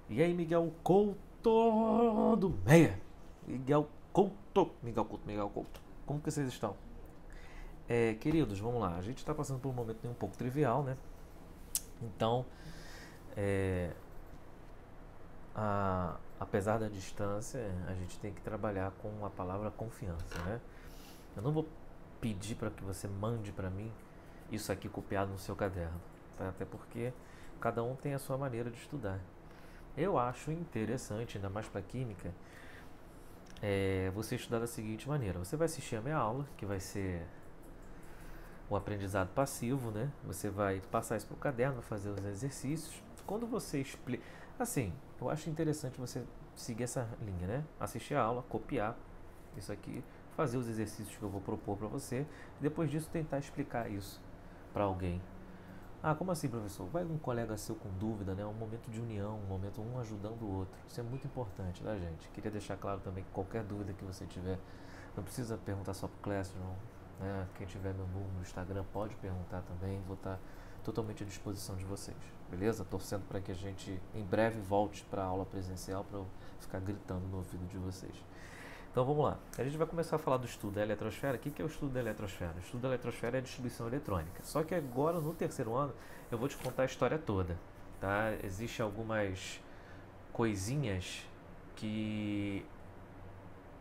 E aí, Miguel Couto do Meia. Miguel Couto. Como que vocês estão? Queridos, vamos lá. A gente está passando por um momento um pouco trivial, né? Então, é, apesar da distância, a gente tem que trabalhar com a palavra confiança, né? Eu não vou pedir para que você mande para mim isso aqui copiado no seu caderno, tá? Até porque cada um tem a sua maneira de estudar. Eu acho interessante, ainda mais para química, você estudar da seguinte maneira: você vai assistir a minha aula, que vai ser o aprendizado passivo, né? Você vai passar isso para o caderno, fazer os exercícios. Quando você explica, assim, eu acho interessante você seguir essa linha, né? Assistir a aula, copiar isso aqui, fazer os exercícios que eu vou propor para você, e depois disso tentar explicar isso para alguém. Ah, como assim, professor? Vai um colega seu com dúvida, né? Um momento de união, um momento um ajudando o outro. Isso é muito importante, tá, gente? Queria deixar claro também que qualquer dúvida que você tiver, não precisa perguntar só pro Classroom, né? Quem tiver meu número no Instagram pode perguntar também. Vou estar totalmente à disposição de vocês, beleza? Torcendo para que a gente em breve volte para a aula presencial para eu ficar gritando no ouvido de vocês. Então vamos lá. A gente vai começar a falar do estudo da eletrosfera. O que é o estudo da eletrosfera? O estudo da eletrosfera é a distribuição eletrônica. Só que agora, no terceiro ano, eu vou te contar a história toda. Tá? Existem algumas coisinhas que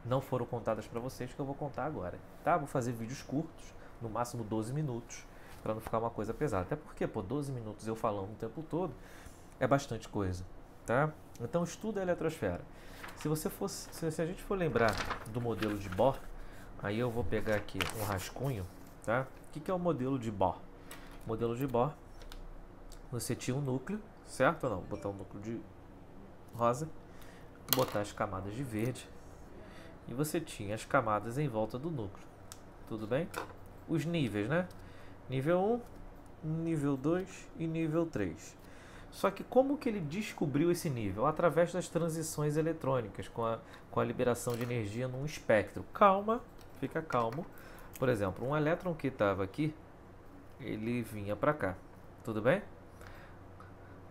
não foram contadas para vocês que eu vou contar agora. Tá? Vou fazer vídeos curtos, no máximo 12 minutos, para não ficar uma coisa pesada. Até porque, 12 minutos eu falando o tempo todo é bastante coisa. Tá? Então, estuda a eletrosfera. Se a gente for lembrar do modelo de Bohr, aí eu vou pegar aqui um rascunho, tá? O que é o modelo de Bohr? O modelo de Bohr, você tinha um núcleo, certo ou não? Vou botar um núcleo de rosa, botar as camadas de verde, e você tinha as camadas em volta do núcleo, tudo bem? Os níveis, né? Nível 1, nível 2 e nível 3. Só que como que ele descobriu esse nível? Através das transições eletrônicas, com a liberação de energia num espectro. Calma, fica calmo. Por exemplo, um elétron que estava aqui, ele vinha para cá, tudo bem?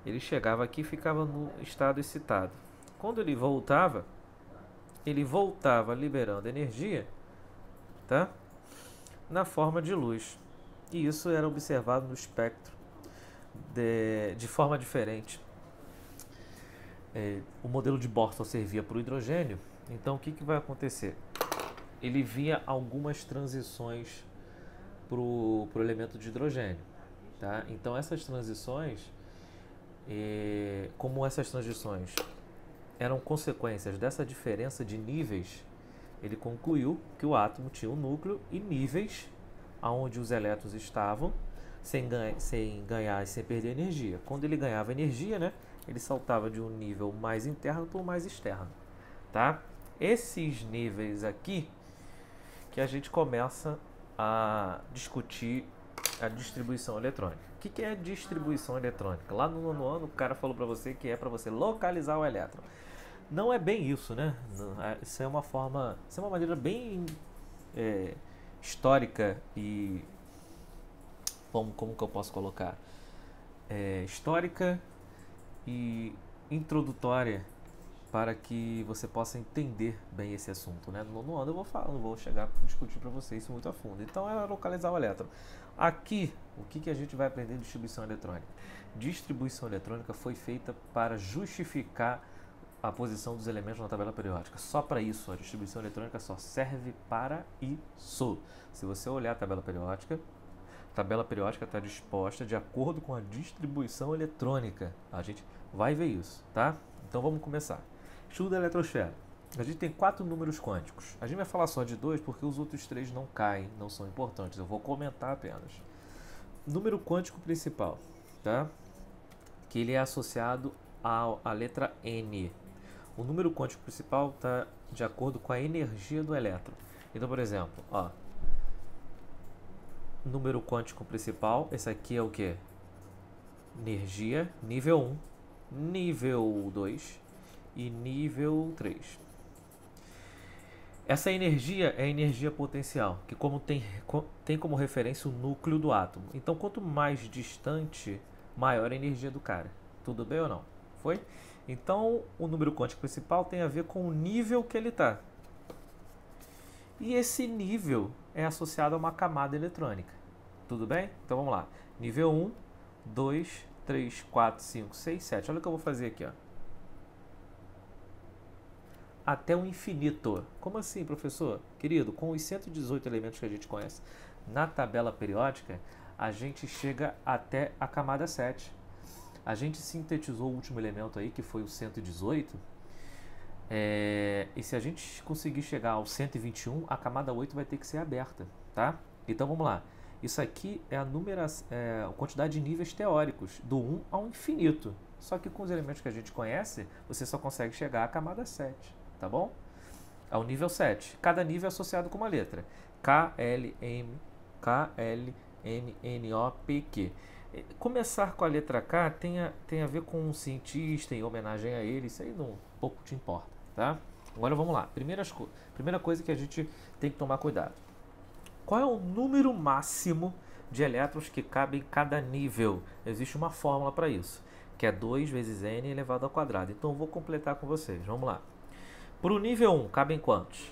Ele chegava aqui e ficava no estado excitado. Quando ele voltava liberando energia, tá? Na forma de luz. E isso era observado no espectro de forma diferente. O modelo de Bohr só servia para o hidrogênio, então o que vai acontecer? Ele via algumas transições para o elemento de hidrogênio. Tá? Então essas transições, como essas transições eram consequências dessa diferença de níveis, ele concluiu que o átomo tinha um núcleo e níveis aonde os elétrons estavam sem ganhar e sem perder energia. Quando ele ganhava energia, né, ele saltava de um nível mais interno para o mais externo. Tá? Esses níveis aqui que a gente começa a discutir a distribuição eletrônica. O que é distribuição eletrônica? Lá no nono ano o cara falou para você que é para você localizar o elétron. Não é bem isso, né? Isso é uma maneira bem histórica e como que eu posso colocar? Histórica e introdutória para que você possa entender bem esse assunto, né? No ano eu vou falar, não vou chegar a discutir para vocês isso muito a fundo. Então é localizar o elétron. Aqui, o que a gente vai aprender em distribuição eletrônica? Distribuição eletrônica foi feita para justificar a posição dos elementos na tabela periódica. Só para isso, a distribuição eletrônica só serve para isso. Se você olhar a tabela periódica está disposta de acordo com a distribuição eletrônica. A gente vai ver isso, tá? Então vamos começar. Estudo da eletrosfera. A gente tem 4 números quânticos. A gente vai falar só de 2 porque os outros 3 não caem, não são importantes. Eu vou comentar apenas. Número quântico principal, tá? Que ele é associado à letra N. O número quântico principal está de acordo com a energia do elétron. Então, por exemplo, ó, número quântico principal, esse aqui é o que? Energia, nível 1, nível 2 e nível 3. Essa energia é a energia potencial, que tem como referência o núcleo do átomo. Então, quanto mais distante, maior a energia do cara. Tudo bem ou não? Foi? Então, o número quântico principal tem a ver com o nível que ele está. E esse nível é associado a uma camada eletrônica. Tudo bem? Então vamos lá. Nível 1, 2, 3, 4, 5, 6, 7. Olha o que eu vou fazer aqui, ó. Até o infinito. Como assim, professor? Querido, com os 118 elementos que a gente conhece na tabela periódica, a gente chega até a camada 7. A gente sintetizou o último elemento aí, que foi o 118. E se a gente conseguir chegar ao 121, a camada 8 vai ter que ser aberta, tá? Então vamos lá. Isso aqui é a quantidade de níveis teóricos, do 1 ao infinito. Só que com os elementos que a gente conhece, você só consegue chegar à camada 7, tá bom? Ao nível 7. Cada nível é associado com uma letra. K, L, M, K, L, M, N, O, P, Q. Começar com a letra K tem a ver com um cientista, em homenagem a ele, isso aí não pouco te importa, tá? Agora vamos lá. Primeira coisa que a gente tem que tomar cuidado. Qual é o número máximo de elétrons que cabe em cada nível? Existe uma fórmula para isso, que é 2 vezes n elevado ao quadrado. Então eu vou completar com vocês. Vamos lá. Para o nível 1, cabem quantos?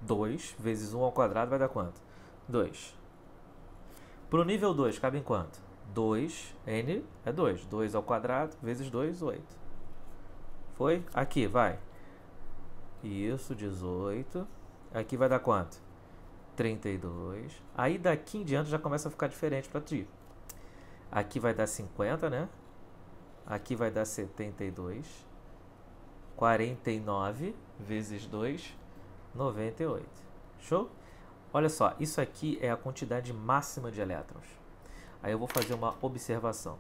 2 vezes 1 ao quadrado vai dar quanto? 2. Para o nível 2, cabem quanto? 2, n é 2. 2 ao quadrado vezes 2, 8. Foi? Aqui, vai. Isso, 18. Aqui vai dar quanto? 32. Aí daqui em diante já começa a ficar diferente para ti. Aqui vai dar 50, né? Aqui vai dar 72. 49 vezes 2, 98. Show? Olha só, isso aqui é a quantidade máxima de elétrons. Aí eu vou fazer uma observação.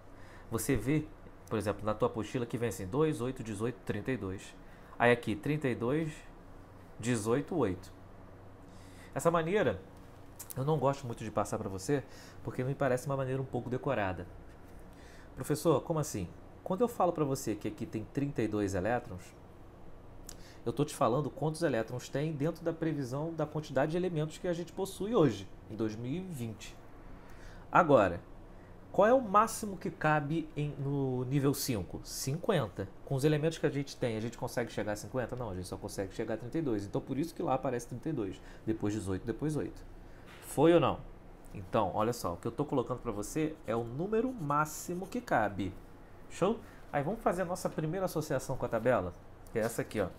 Você vê, por exemplo, na tua apostila que vem assim, 2, 8, 18, 32. Aí aqui, 32, 18, 8. Essa maneira, eu não gosto muito de passar para você, porque me parece uma maneira um pouco decorada. Professor, como assim? Quando eu falo para você que aqui tem 32 elétrons, eu estou te falando quantos elétrons tem dentro da previsão da quantidade de elementos que a gente possui hoje, em 2020. Agora, qual é o máximo que cabe no nível 5? 50. Com os elementos que a gente tem, a gente consegue chegar a 50? Não, a gente só consegue chegar a 32. Então, por isso que lá aparece 32. Depois 18, depois 8. Foi ou não? Então, olha só, o que eu estou colocando para você é o número máximo que cabe. Show? Aí, vamos fazer a nossa primeira associação com a tabela? Que é essa aqui, ó.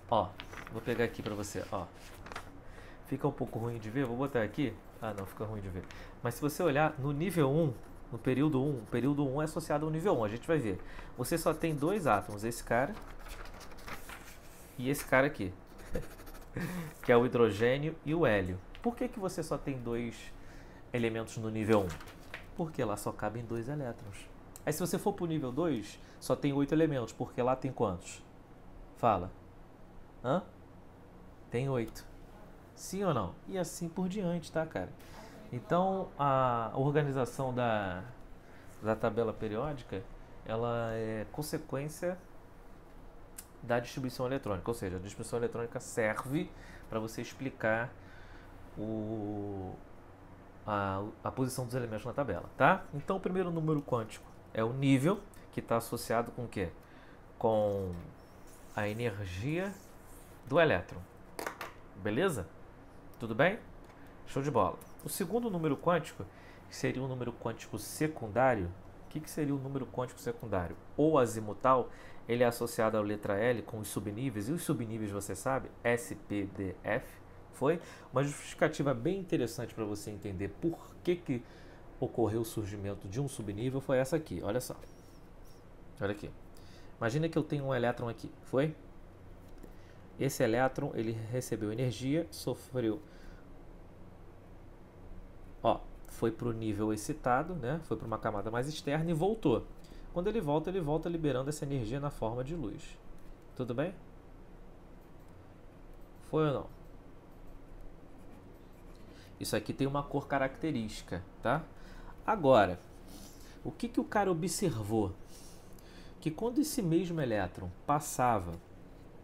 Ó, vou pegar aqui para você, ó. Fica um pouco ruim de ver, vou botar aqui. Ah, não, fica ruim de ver. Mas se você olhar no nível 1, no período 1, o período 1 é associado ao nível 1, a gente vai ver. Você só tem dois átomos, esse cara e esse cara aqui, que é o hidrogênio e o hélio. Por que você só tem dois elementos no nível 1? Porque lá só cabem 2 elétrons. Aí se você for para o nível 2, só tem 8 elementos, porque lá tem quantos? Fala. Hã? Tem 8. Sim ou não? E assim por diante, tá, cara? Então, a organização da tabela periódica, ela é consequência da distribuição eletrônica. Ou seja, a distribuição eletrônica serve para você explicar a posição dos elementos na tabela, tá? Então, o primeiro número quântico é o nível, que está associado com o quê? Com a energia do elétron. Beleza? Tudo bem? Show de bola. O segundo número quântico, que seria um número quântico secundário, o que seria o número quântico secundário? Ou azimutal, ele é associado à letra L com os subníveis, e os subníveis você sabe, S, P, D, F, foi? Uma justificativa bem interessante para você entender por que ocorreu o surgimento de um subnível foi essa aqui, olha só. Olha aqui. Imagina que eu tenho um elétron aqui, foi? Esse elétron, ele recebeu energia, sofreu... Ó, foi para o nível excitado, né? Foi para uma camada mais externa e voltou. Quando ele volta liberando essa energia na forma de luz. Tudo bem? Foi ou não? Isso aqui tem uma cor característica, tá? Agora, o que o cara observou? Que quando esse mesmo elétron passava,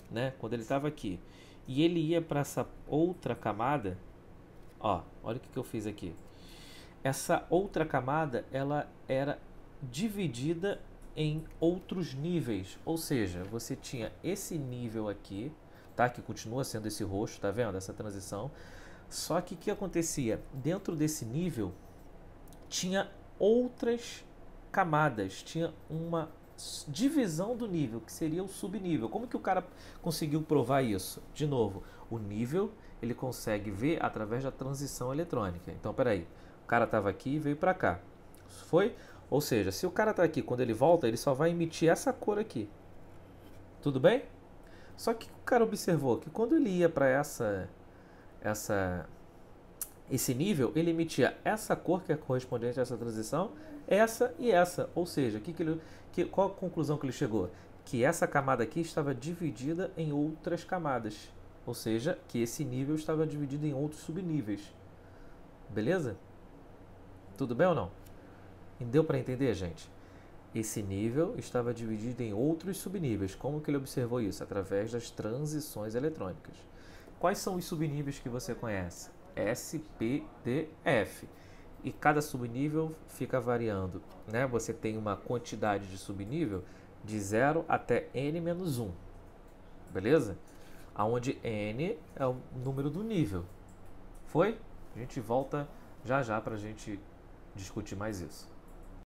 né? Quando ele estava aqui, e ele ia para essa outra camada, ó, olha o que eu fiz aqui. Essa outra camada, ela era dividida em outros níveis. Ou seja, você tinha esse nível aqui, tá? Que continua sendo esse roxo, tá vendo? Essa transição. Só que o que acontecia? Dentro desse nível tinha outras camadas, tinha uma divisão do nível, que seria o subnível. Como que o cara conseguiu provar isso? De novo, o nível ele consegue ver através da transição eletrônica. Então, peraí, o cara estava aqui e veio para cá. Foi? Ou seja, se o cara está aqui, quando ele volta, ele só vai emitir essa cor aqui. Tudo bem? Só que o cara observou que quando ele ia para esse nível, ele emitia essa cor que é correspondente a essa transição, essa e essa. Ou seja, qual a conclusão que ele chegou? Que essa camada aqui estava dividida em outras camadas. Ou seja, que esse nível estava dividido em outros subníveis. Beleza? Tudo bem ou não? Deu para entender, gente? Esse nível estava dividido em outros subníveis. Como que ele observou isso? Através das transições eletrônicas. Quais são os subníveis que você conhece? S, P, D, F. E cada subnível fica variando, né? Você tem uma quantidade de subnível de 0 até n-1. Beleza? Onde n é o número do nível. Foi? A gente volta já já para a gente discutir mais isso.